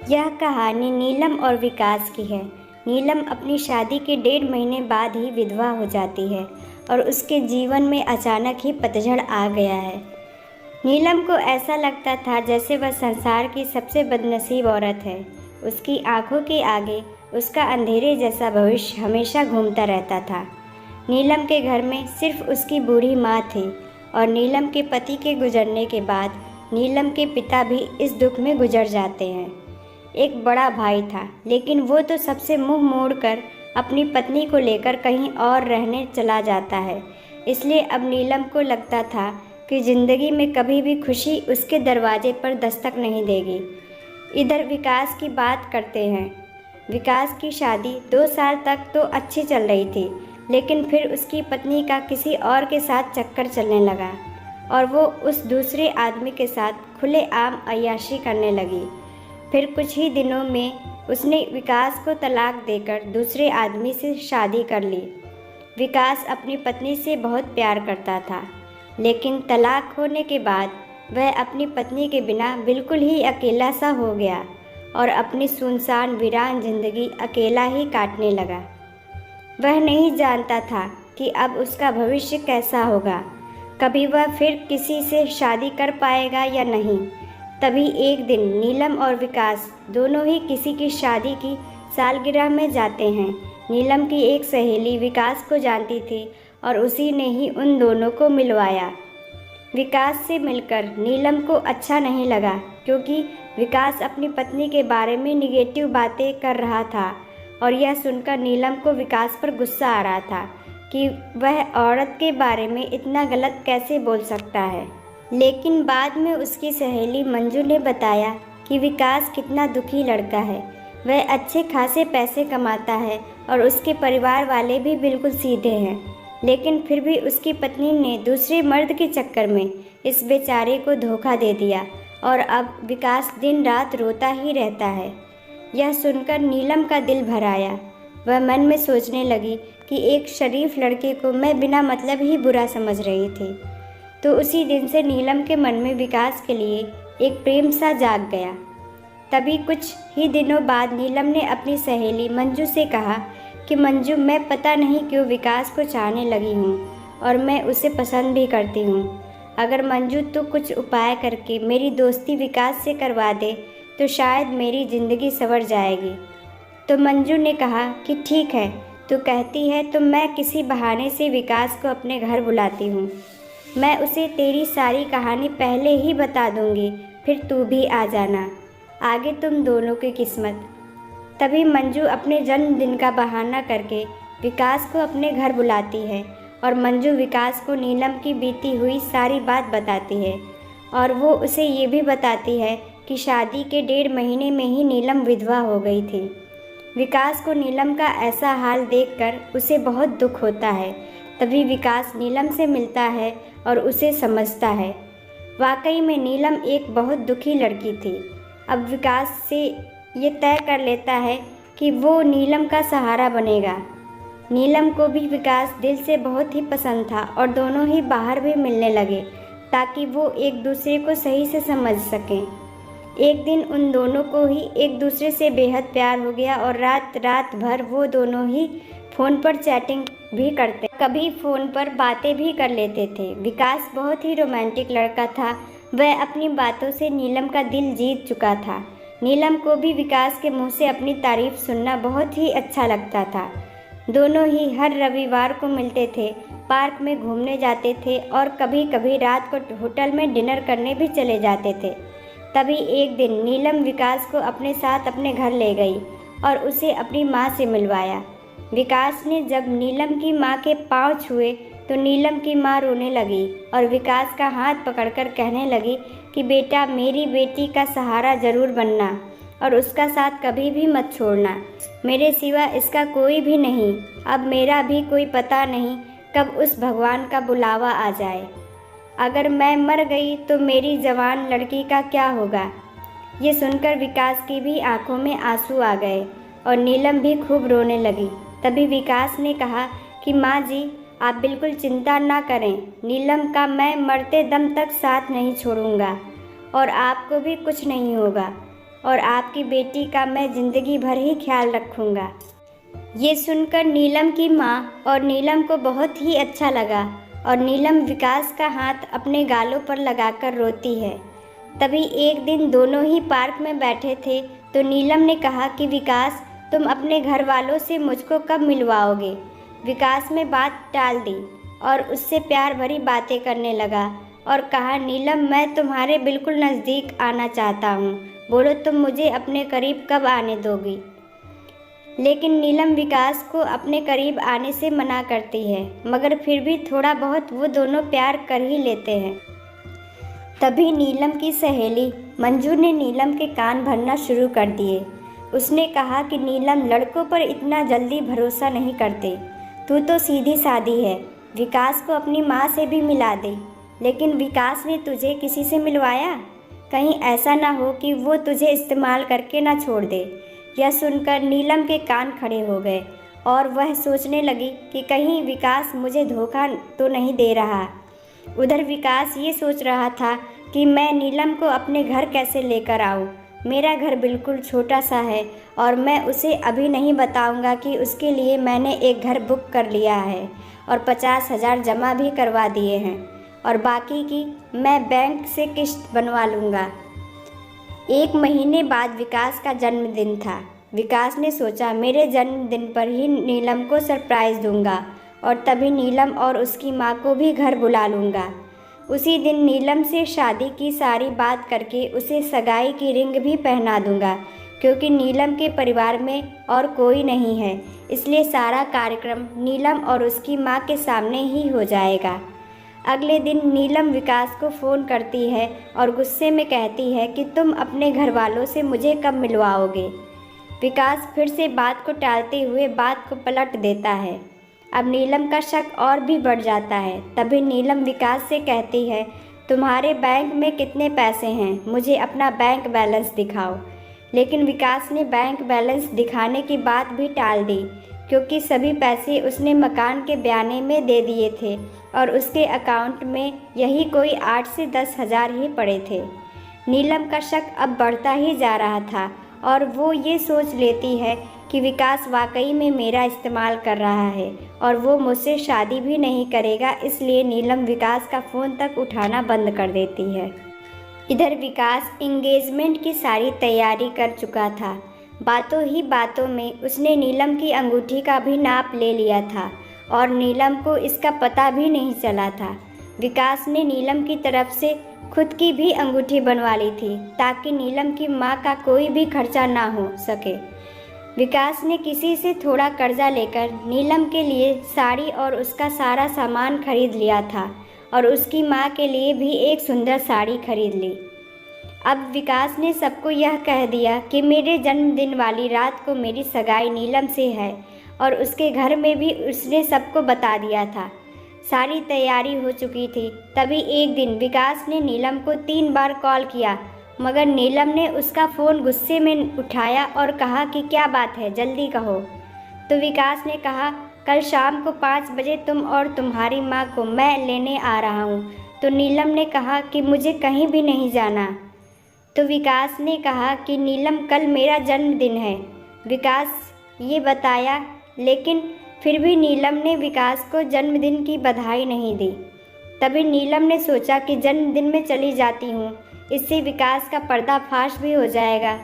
यह कहानी नीलम और विकास की है। नीलम अपनी शादी के 1.5 महीने बाद ही विधवा हो जाती है और उसके जीवन में अचानक ही पतझड़ आ गया है। नीलम को ऐसा लगता था जैसे वह संसार की सबसे बदनसीब औरत है। उसकी आंखों के आगे उसका अंधेरे जैसा भविष्य हमेशा घूमता रहता था। नीलम के घर में सिर्फ उसकी बूढ़ी माँ थी और नीलम के पति के गुजरने के बाद नीलम के पिता भी इस दुख में गुजर जाते हैं। एक बड़ा भाई था, लेकिन वो तो सबसे मुंह मोड़कर अपनी पत्नी को लेकर कहीं और रहने चला जाता है। इसलिए अब नीलम को लगता था कि ज़िंदगी में कभी भी खुशी उसके दरवाजे पर दस्तक नहीं देगी। इधर विकास की बात करते हैं। विकास की शादी 2 साल तक तो अच्छी चल रही थी, लेकिन फिर उसकी पत्नी का किसी और के साथ चक्कर चलने लगा और वो उस दूसरे आदमी के साथ खुलेआम अय्याशी करने लगी। फिर कुछ ही दिनों में उसने विकास को तलाक देकर दूसरे आदमी से शादी कर ली। विकास अपनी पत्नी से बहुत प्यार करता था, लेकिन तलाक होने के बाद वह अपनी पत्नी के बिना बिल्कुल ही अकेला सा हो गया और अपनी सुनसान वीरान जिंदगी अकेला ही काटने लगा। वह नहीं जानता था कि अब उसका भविष्य कैसा होगा, कभी वह फिर किसी से शादी कर पाएगा या नहीं। तभी एक दिन नीलम और विकास दोनों ही किसी की शादी की सालगिरह में जाते हैं। नीलम की एक सहेली विकास को जानती थी और उसी ने ही उन दोनों को मिलवाया। विकास से मिलकर नीलम को अच्छा नहीं लगा, क्योंकि विकास अपनी पत्नी के बारे में निगेटिव बातें कर रहा था और यह सुनकर नीलम को विकास पर गुस्सा आ रहा था कि वह औरत के बारे में इतना गलत कैसे बोल सकता है। लेकिन बाद में उसकी सहेली मंजू ने बताया कि विकास कितना दुखी लड़का है। वह अच्छे खासे पैसे कमाता है और उसके परिवार वाले भी बिल्कुल सीधे हैं, लेकिन फिर भी उसकी पत्नी ने दूसरे मर्द के चक्कर में इस बेचारे को धोखा दे दिया और अब विकास दिन रात रोता ही रहता है। यह सुनकर नीलम का दिल भर आया। वह मन में सोचने लगी कि एक शरीफ लड़के को मैं बिना मतलब ही बुरा समझ रही थी। तो उसी दिन से नीलम के मन में विकास के लिए एक प्रेम सा जाग गया। तभी कुछ ही दिनों बाद नीलम ने अपनी सहेली मंजू से कहा कि मंजू, मैं पता नहीं क्यों विकास को चाहने लगी हूँ और मैं उसे पसंद भी करती हूँ। अगर मंजू तू कुछ उपाय करके मेरी दोस्ती विकास से करवा दे तो शायद मेरी ज़िंदगी संवर जाएगी। तो मंजू ने कहा कि ठीक है, तू कहती है तो मैं किसी बहाने से विकास को अपने घर बुलाती हूँ। मैं उसे तेरी सारी कहानी पहले ही बता दूंगी, फिर तू भी आ जाना। आगे तुम दोनों की किस्मत। तभी मंजू अपने जन्मदिन का बहाना करके विकास को अपने घर बुलाती है और मंजू विकास को नीलम की बीती हुई सारी बात बताती है और वो उसे ये भी बताती है कि शादी के 1.5 महीने में ही नीलम विधवा हो गई थी। विकास को नीलम का ऐसा हाल देखकर उसे बहुत दुख होता है। तभी विकास नीलम से मिलता है और उसे समझता है। वाकई में नीलम एक बहुत दुखी लड़की थी। अब विकास से ये तय कर लेता है कि वो नीलम का सहारा बनेगा। नीलम को भी विकास दिल से बहुत ही पसंद था और दोनों ही बाहर भी मिलने लगे ताकि वो एक दूसरे को सही से समझ सकें। एक दिन उन दोनों को ही एक दूसरे से बेहद प्यार हो गया और रात रात भर वो दोनों ही फ़ोन पर चैटिंग भी करते, कभी फ़ोन पर बातें भी कर लेते थे। विकास बहुत ही रोमांटिक लड़का था। वह अपनी बातों से नीलम का दिल जीत चुका था। नीलम को भी विकास के मुंह से अपनी तारीफ सुनना बहुत ही अच्छा लगता था। दोनों ही हर रविवार को मिलते थे, पार्क में घूमने जाते थे और कभी कभी रात को होटल में डिनर करने भी चले जाते थे। तभी एक दिन नीलम विकास को अपने साथ अपने घर ले गई और उसे अपनी माँ से मिलवाया। विकास ने जब नीलम की माँ के पाँव छुए तो नीलम की माँ रोने लगी और विकास का हाथ पकड़कर कहने लगी कि बेटा, मेरी बेटी का सहारा ज़रूर बनना और उसका साथ कभी भी मत छोड़ना। मेरे सिवा इसका कोई भी नहीं। अब मेरा भी कोई पता नहीं कब उस भगवान का बुलावा आ जाए। अगर मैं मर गई तो मेरी जवान लड़की का क्या होगा। ये सुनकर विकास की भी आंखों में आंसू आ गए और नीलम भी खूब रोने लगी। तभी विकास ने कहा कि माँ जी, आप बिल्कुल चिंता ना करें। नीलम का मैं मरते दम तक साथ नहीं छोड़ूंगा और आपको भी कुछ नहीं होगा। और आपकी बेटी का मैं ज़िंदगी भर ही ख्याल रखूँगा। ये सुनकर नीलम की माँ और नीलम को बहुत ही अच्छा लगा और नीलम विकास का हाथ अपने गालों पर लगाकर रोती है। तभी एक दिन दोनों ही पार्क में बैठे थे तो नीलम ने कहा कि विकास, तुम अपने घर वालों से मुझको कब मिलवाओगे। विकास ने बात टाल दी और उससे प्यार भरी बातें करने लगा और कहा, नीलम, मैं तुम्हारे बिल्कुल नज़दीक आना चाहता हूँ, बोलो तुम मुझे अपने करीब कब आने दोगी। लेकिन नीलम विकास को अपने करीब आने से मना करती है, मगर फिर भी थोड़ा बहुत वो दोनों प्यार कर ही लेते हैं। तभी नीलम की सहेली मंजू ने नीलम के कान भरना शुरू कर दिए। उसने कहा कि नीलम, लड़कों पर इतना जल्दी भरोसा नहीं करते, तू तो सीधी सादी है, विकास को अपनी माँ से भी मिला दे। लेकिन विकास ने तुझे किसी से मिलवाया? कहीं ऐसा ना हो कि वो तुझे इस्तेमाल करके ना छोड़ दे। यह सुनकर नीलम के कान खड़े हो गए और वह सोचने लगी कि कहीं विकास मुझे धोखा तो नहीं दे रहा। उधर विकास ये सोच रहा था कि मैं नीलम को अपने घर कैसे लेकर आऊँ। मेरा घर बिल्कुल छोटा सा है और मैं उसे अभी नहीं बताऊंगा कि उसके लिए मैंने एक घर बुक कर लिया है और 50,000 जमा भी करवा दिए हैं और बाकी की मैं बैंक से किश्त बनवा लूँगा। एक महीने बाद विकास का जन्मदिन था। विकास ने सोचा, मेरे जन्मदिन पर ही नीलम को सरप्राइज़ दूंगा और तभी नीलम और उसकी माँ को भी घर बुला लूँगा। उसी दिन नीलम से शादी की सारी बात करके उसे सगाई की रिंग भी पहना दूंगा, क्योंकि नीलम के परिवार में और कोई नहीं है, इसलिए सारा कार्यक्रम नीलम और उसकी माँ के सामने ही हो जाएगा। अगले दिन नीलम विकास को फ़ोन करती है और गुस्से में कहती है कि तुम अपने घर वालों से मुझे कब मिलवाओगे। विकास फिर से बात को टालते हुए बात को पलट देता है। अब नीलम का शक और भी बढ़ जाता है। तभी नीलम विकास से कहती है, तुम्हारे बैंक में कितने पैसे हैं, मुझे अपना बैंक बैलेंस दिखाओ। लेकिन विकास ने बैंक बैलेंस दिखाने की बात भी टाल दी, क्योंकि सभी पैसे उसने मकान के बयाने में दे दिए थे और उसके अकाउंट में यही कोई 8 से 10 हज़ार ही पड़े थे। नीलम का शक अब बढ़ता ही जा रहा था और वो ये सोच लेती है कि विकास वाकई में मेरा इस्तेमाल कर रहा है और वो मुझसे शादी भी नहीं करेगा, इसलिए नीलम विकास का फ़ोन तक उठाना बंद कर देती है। इधर विकास एंगेजमेंट की सारी तैयारी कर चुका था। बातों ही बातों में उसने नीलम की अंगूठी का भी नाप ले लिया था और नीलम को इसका पता भी नहीं चला था। विकास ने नीलम की तरफ से खुद की भी अंगूठी बनवा ली थी ताकि नीलम की माँ का कोई भी खर्चा ना हो सके। विकास ने किसी से थोड़ा कर्जा लेकर नीलम के लिए साड़ी और उसका सारा सामान खरीद लिया था और उसकी माँ के लिए भी एक सुंदर साड़ी खरीद ली। अब विकास ने सबको यह कह दिया कि मेरे जन्मदिन वाली रात को मेरी सगाई नीलम से है और उसके घर में भी उसने सबको बता दिया था। सारी तैयारी हो चुकी थी। तभी एक दिन विकास ने नीलम को 3 बार कॉल किया, मगर नीलम ने उसका फ़ोन गुस्से में उठाया और कहा कि क्या बात है, जल्दी कहो। तो विकास ने कहा, कल शाम को 5 बजे तुम और तुम्हारी माँ को मैं लेने आ रहा हूँ। तो नीलम ने कहा कि मुझे कहीं भी नहीं जाना। तो विकास ने कहा कि नीलम, कल मेरा जन्मदिन है। विकास ये बताया, लेकिन फिर भी नीलम ने विकास को जन्मदिन की बधाई नहीं दी। तभी नीलम ने सोचा कि जन्मदिन में चली जाती हूँ, इससे विकास का पर्दाफाश भी हो जाएगा।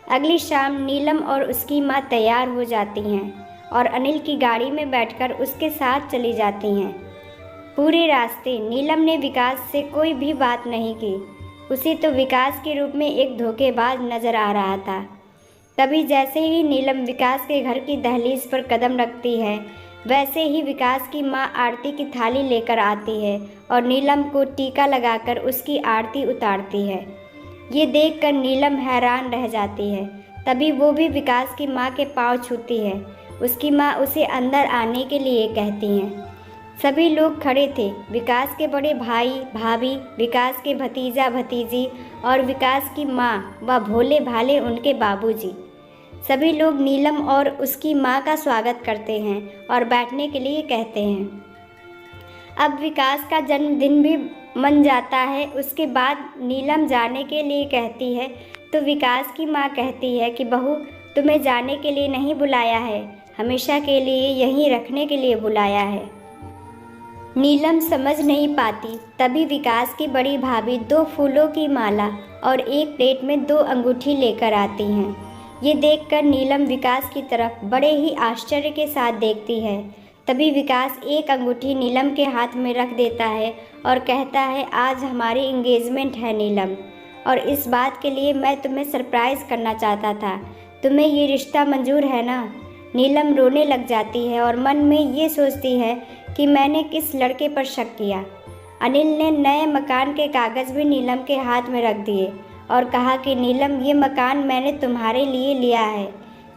अगली शाम नीलम और उसकी माँ तैयार हो जाती हैं और अनिल की गाड़ी में बैठकर उसके साथ चली जाती हैं। पूरे रास्ते नीलम ने विकास से कोई भी बात नहीं की। उसे तो विकास के रूप में एक धोखेबाज नज़र आ रहा था। तभी जैसे ही नीलम विकास के घर की दहलीज पर कदम रखती है, वैसे ही विकास की माँ आरती की थाली लेकर आती है और नीलम को टीका लगाकर उसकी आरती उतारती है। ये देखकर नीलम हैरान रह जाती है। तभी वो भी विकास की माँ के पाँव छूती है। उसकी माँ उसे अंदर आने के लिए कहती हैं। सभी लोग खड़े थे, विकास के बड़े भाई भाभी, विकास के भतीजा भतीजी और विकास की माँ व भोले भाले उनके बाबूजी। सभी लोग नीलम और उसकी माँ का स्वागत करते हैं और बैठने के लिए कहते हैं। अब विकास का जन्मदिन भी मन जाता है। उसके बाद नीलम जाने के लिए कहती है, तो विकास की माँ कहती है कि बहू, तुम्हें जाने के लिए नहीं बुलाया है, हमेशा के लिए यहीं रखने के लिए बुलाया है। नीलम समझ नहीं पाती। तभी विकास की बड़ी भाभी 2 फूलों की माला और एक प्लेट में 2 अंगूठी लेकर आती हैं। ये देखकर नीलम विकास की तरफ बड़े ही आश्चर्य के साथ देखती है। तभी विकास एक अंगूठी नीलम के हाथ में रख देता है और कहता है, आज हमारी एंगेजमेंट है नीलम, और इस बात के लिए मैं तुम्हें सरप्राइज़ करना चाहता था। तुम्हें ये रिश्ता मंजूर है ना? नीलम रोने लग जाती है और मन में ये सोचती है कि मैंने किस लड़के पर शक किया। अनिल ने नए मकान के कागज़ भी नीलम के हाथ में रख दिए और कहा कि नीलम, ये मकान मैंने तुम्हारे लिए लिया है,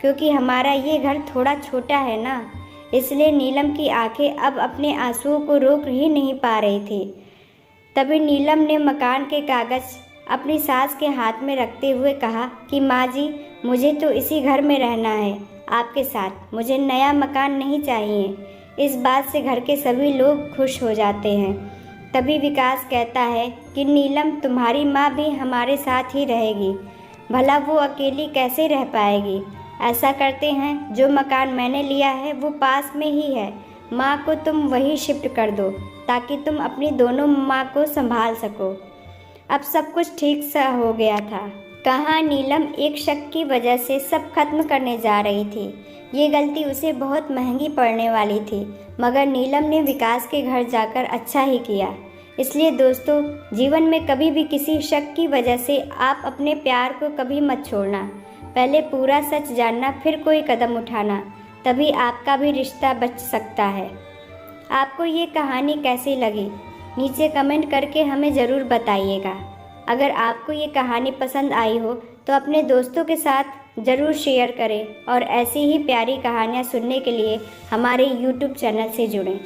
क्योंकि हमारा ये घर थोड़ा छोटा है ना। इसलिए नीलम की आंखें अब अपने आंसुओं को रोक ही नहीं पा रही थी। तभी नीलम ने मकान के कागज़ अपनी सास के हाथ में रखते हुए कहा कि माँ जी, मुझे तो इसी घर में रहना है आपके साथ, मुझे नया मकान नहीं चाहिए। इस बात से घर के सभी लोग खुश हो जाते हैं। तभी विकास कहता है कि नीलम, तुम्हारी माँ भी हमारे साथ ही रहेगी, भला वो अकेली कैसे रह पाएगी। ऐसा करते हैं, जो मकान मैंने लिया है वो पास में ही है, माँ को तुम वहीं शिफ्ट कर दो ताकि तुम अपनी दोनों माँ को संभाल सको। अब सब कुछ ठीक सा हो गया था। कहाँ नीलम एक शक की वजह से सब खत्म करने जा रही थी। ये गलती उसे बहुत महंगी पड़ने वाली थी, मगर नीलम ने विकास के घर जाकर अच्छा ही किया। इसलिए दोस्तों, जीवन में कभी भी किसी शक की वजह से आप अपने प्यार को कभी मत छोड़ना। पहले पूरा सच जानना, फिर कोई कदम उठाना, तभी आपका भी रिश्ता बच सकता है। आपको ये कहानी कैसी लगी, नीचे कमेंट करके हमें ज़रूर बताइएगा। अगर आपको ये कहानी पसंद आई हो तो अपने दोस्तों के साथ ज़रूर शेयर करें और ऐसी ही प्यारी कहानियाँ सुनने के लिए हमारे YouTube चैनल से जुड़ें।